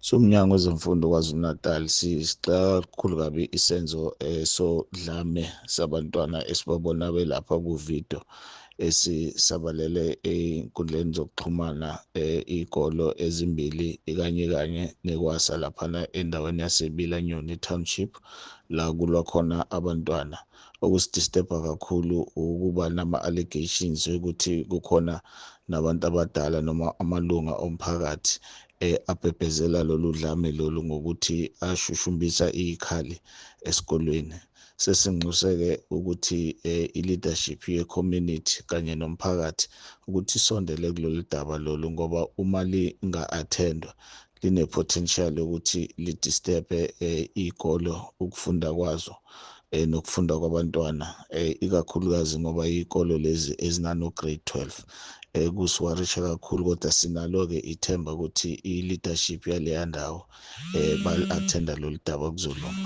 SoMnyango wezeMfundo KwaZulu-Natal sixaka kakhulu kabi isenzo sodlame sabantwana esibabona belapha kuvidiyo esisabalele ey'nkundleni zokuxhumana iy'kolo ezimbili kanye nekwasa laphana endaweni yaseBila Nyoni Township la kulwa khona abantwana. Okusidisturba kakhulu ukuba nama-allegations ukuthi kukhona nabantu abadala noma amalunga omphakathi abhebhezela lolu dlame lolu ngokuthi ashushumbisa izikhali esikolweni. Sesinxuse-ke ukuthi i-leadership ye-community kanye nomphakathi ukuthi isondele kulolu daba lolu ngoba uma linga-attendwa line-potential yokuthi lidisturbe iy'kolo ukufunda kwazo nokufunda kwabantwana ikakhulukazi ngoba iy'kolo lezi ezinano-grade 12 kusiwarisha kakhulu, kodwa sinalo-ke ithemba ukuthi i-leadership yaleya ndawo bali-attenda lolu daba kuzolunga.